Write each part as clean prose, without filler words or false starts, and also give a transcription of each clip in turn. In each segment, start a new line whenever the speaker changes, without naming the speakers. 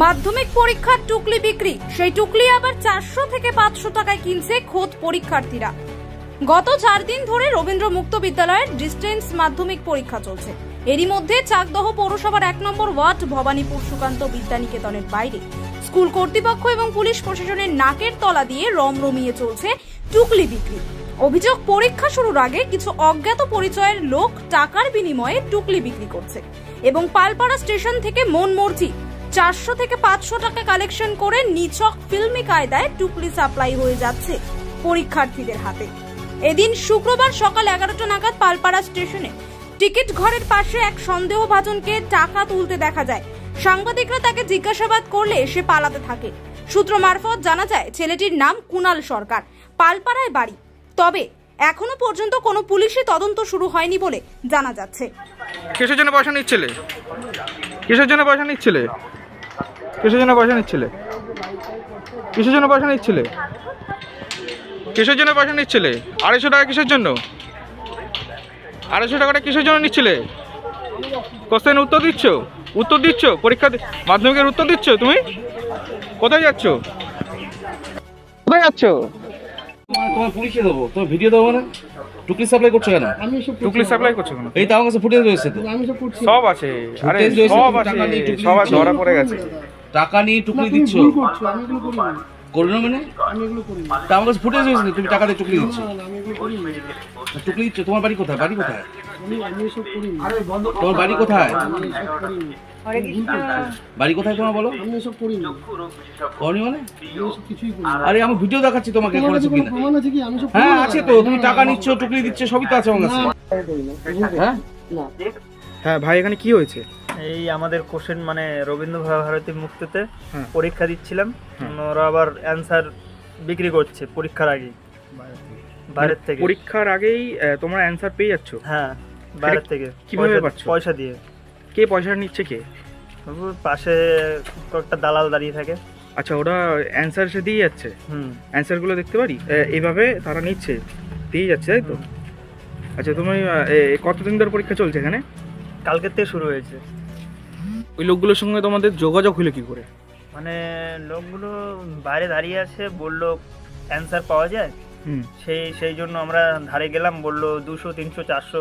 মাধ্যমিক পরীক্ষার টুকলি বিক্রি, সেই টুকলি আবার 400 থেকে 500 টাকায় কিনছে খোদ পরীক্ষার্থীরা। গত 4 দিন ধরে রবীন্দ্র মুক্ত বিদ্যালয়ের ডিস্টেন্স মাধ্যমিক পরীক্ষা চলছে। এরই মধ্যে চাকদহ পৌরসভার 1 নম্বর ওয়ার্ড ভবানীপুর সুকান্ত বিদ্যানিকেতনের বাইরে স্কুল কর্তৃপক্ষ এবং পুলিশ প্রশাসনের নাকের তলা দিয়ে রমরমিয়ে চলছে টুকলি বিক্রি। অভিযোগ, পরীক্ষা শুরুর আগে কিছু অজ্ঞাত পরিচয়ের লোক টাকার বিনিময়ে টুকলি বিক্রি করছে এবং পালপাড়া স্টেশন থেকে মন মর্জি 400 থেকে 500 টাকা কালেকশন করে নিছক ফিল্মি কায়দায় টুকলি সাপ্লাই হয়ে যাচ্ছে পরীক্ষার্থীদের হাতে। এদিন শুক্রবার সকাল 11টা নাগাদ পালপাড়া স্টেশনে টিকিট ঘরের পাশে এক সন্দেহভাজনকে টাকা তুলতে দেখা যায়। সাংবাদিকরা তাকে জিজ্ঞাসাবাদ করলে সে পালাতে থাকে। সূত্র মারফত জানা যায় ছেলেটির নাম কুণাল সরকার, পালপাড়ায় বাড়ি। তবে এখনো পর্যন্ত কোনো পুলিশি তদন্ত শুরু হয়নি বলে জানা যাচ্ছে।
কিসের জন্য পয়সা নিচ্ছিলে? কিসের জন্য পয়সা নিচ্ছিলে? কিসের জন্য পয়সা নিচ্ছিলে? কিসের জন্য পয়সা নিচ্ছিলে? কিসের জন্য পয়সা নিচ্ছিলে? 250 টাকা কিসের জন্য? 250 টাকাটা কিসের জন্য নিচ্ছিলে? কোশ্চেন উত্তর দিচ্ছ? উত্তর দিচ্ছ? পরীক্ষা মাধ্যমিকের উত্তর দিচ্ছ? তুমি কোথায় যাচ্ছ? কোথায় যাচ্ছ?
তোমার পুলিশে দেবো, তোমার ভিডিও দেবো না? টুকলি সাপ্লাই করছো কেন?
টুকলি সাপ্লাই করছো কেন?
এই তো আমার কাছে ফুটেজ রয়েছে তো।
সব আছে, আরে সব আছে, সব ধরা পড়ে গেছে।
টাকা নিয়ে টুকলি দিচ্ছ, করো না মানে? তা আমার কাছে ফুটেজ রয়েছে, তুমি টাকা দিয়ে টুকলি দিচ্ছ। টুকলি দিচ্ছ, তোমার বাড়ি কোথায়? বাড়ি কোথায়? তোমার বাড়ি কোথায়? বাড়ি কোথায় তোমার বলো? করি মানে? আরে আমি ভিডিও দেখাচ্ছি তোমাকে, করেছো কিনা? হ্যাঁ আছে তো, তুমি টাকা নিচ্ছ, টুকলি দিচ্ছ, সবই তো আছে আমার কাছে। হ্যাঁ
হ্যাঁ ভাই, এখানে কি হয়েছে?
এই আমাদের কোশ্চেন মানে রবীন্দ্র ভারতী মুক্তিতে পরীক্ষা দিচ্ছিলাম, ওরা আবার অ্যান্সার বিক্রি করছে পরীক্ষার আগে বাইরের থেকে।
পরীক্ষার আগেই তোমরা অ্যান্সার পেয়ে যাচ্ছ?
হ্যাঁ, বাইরের থেকে।
কিভাবে পাচ্ছ?
পয়সা দিয়ে।
কে পয়সা নিচ্ছে? কে?
পাশে কয়েকটা দালাল দাঁড়িয়ে থাকে।
আচ্ছা, ওরা অ্যান্সার এসে দিয়ে যাচ্ছে? অ্যান্সার গুলো দেখতে পারি? এইভাবে তারা নিচ্ছে, দিয়ে যাচ্ছে, তাই তো? আচ্ছা, তুমি কতদিন ধরে পরীক্ষা চলছে এখানে?
কালকের থেকে শুরু হয়েছে।
ওই লোকগুলোর সঙ্গে তোমাদের যোগাযোগ হলো কি করে?
মানে লোকগুলো বাইরে দাঁড়িয়ে আছে, বললো অ্যান্সার পাওয়া যায়, সেই জন্য আমরা ধারে গেলাম। বললো 200, 300, 400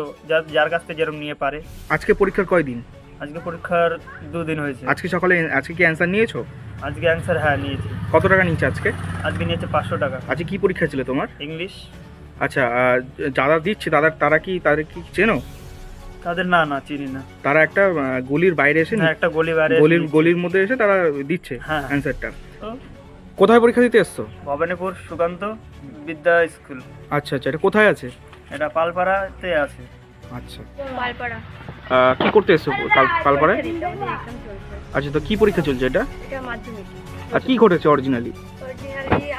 যার কাছ থেকে যেরকম নিয়ে পারে।
আজকে পরীক্ষার কয়দিন?
আজকে পরীক্ষার 2 দিন হয়েছে।
আজকে সকালে আজকে কি অ্যান্সার নিয়েছো?
আজকে অ্যান্সার হ্যাঁ নিয়েছি।
কত টাকা নিচ্ছে আজকে?
আজকে নিয়েছে 500 টাকা।
আজকে কি পরীক্ষা ছিল তোমার?
ইংলিশ।
আচ্ছা, যারা দিচ্ছে তাদের কি চেনো?
তাদের না চিনি না।
তারা একটা গলির বাইরে এসে,
একটা
গলির মধ্যে এসে তারা দিচ্ছে অ্যান্সারটা। কোথায় পরীক্ষা দিতে এসছো?
ভবানীপুর সুকান্ত বিদ্যা স্কুল।
আচ্ছা আচ্ছা, এটা কোথায় আছে?
এটা পালপাড়াতে আছে।
আচ্ছা,
পালপাড়া।
কি করতে এসছো পালপাড়ায়? আচ্ছা, তো কি পরীক্ষা চলছে এটা?
এটা মাধ্যমিক।
আর কি ঘটেছে অরিজিনালি?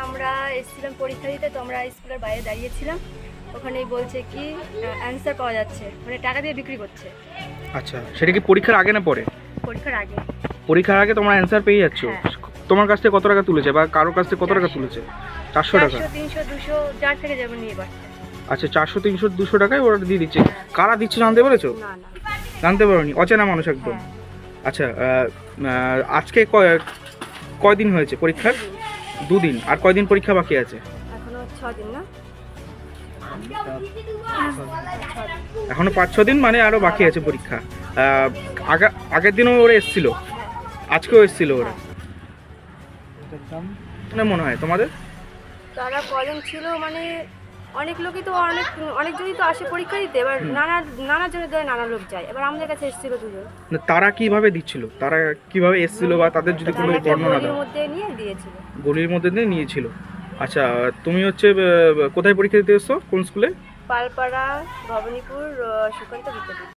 আমরা এসেছিলাম পরীক্ষা দিতে, তো আমরা স্কুলের বাইরে দাঁড়িয়েছিলাম। ওখানেই বলছে কি অ্যান্সার পাওয়া যাচ্ছে, মানে টাকা দিয়ে বিক্রি করছে।
আচ্ছা, সেটা কি পরীক্ষার আগে না পরে?
পরীক্ষার আগে।
পরীক্ষার আগে তোমরা অ্যান্সার পেয়ে যাচ্ছ? তোমার কাছ থেকে কত টাকা তুলেছে বা কারোর কাছ থেকে কত টাকা তুলেছে? 400 টাকা,
300, 200 যার থেকে যেমন নিয়ে পাচ্ছে।
আচ্ছা, 400, 300, 200 টাকায় ওরা দিয়ে দিচ্ছে। কারা দিচ্ছে জানতে পেরেছো?
না না,
জানতে পারোনি? অচেনা মানুষ একদম। আচ্ছা, আজকে কয়দিন হয়েছে পরীক্ষার? 2 দিন। আর কয়দিন পরীক্ষা বাকি আছে?
এখনো 6 দিন। না,
এখনো 5-6 দিন, মানে আরো বাকি আছে পরীক্ষা। আগের দিনও ওরা এসেছিল, আজকেও এসেছিল ওরা। মনে হয় তোমাদের
তারা কজন ছিল, মানে অনেক লোকই তো, অনেকজনই তো আসে পরীক্ষা দিতে। এবার নানা জনের ধরে নানা লোক যায়। এবার আমাদের কাছে এসেছিল 2 জন।
তারা কিভাবে দিচ্ছিল? তারা কিভাবে এসেছিল বা তাদের যদি কোনো বর্ণনা দাও?
গলির মধ্যে নিয়ে দিয়েছিল।
গলির মধ্যে দিয়ে নিয়েছিল। আচ্ছা, তুমি হচ্ছে কোথায় পরীক্ষা দিতে এসছো? কোন স্কুলে?
পালপাড়া ভবানীপুর সুকান্ত বিদ্যালয়।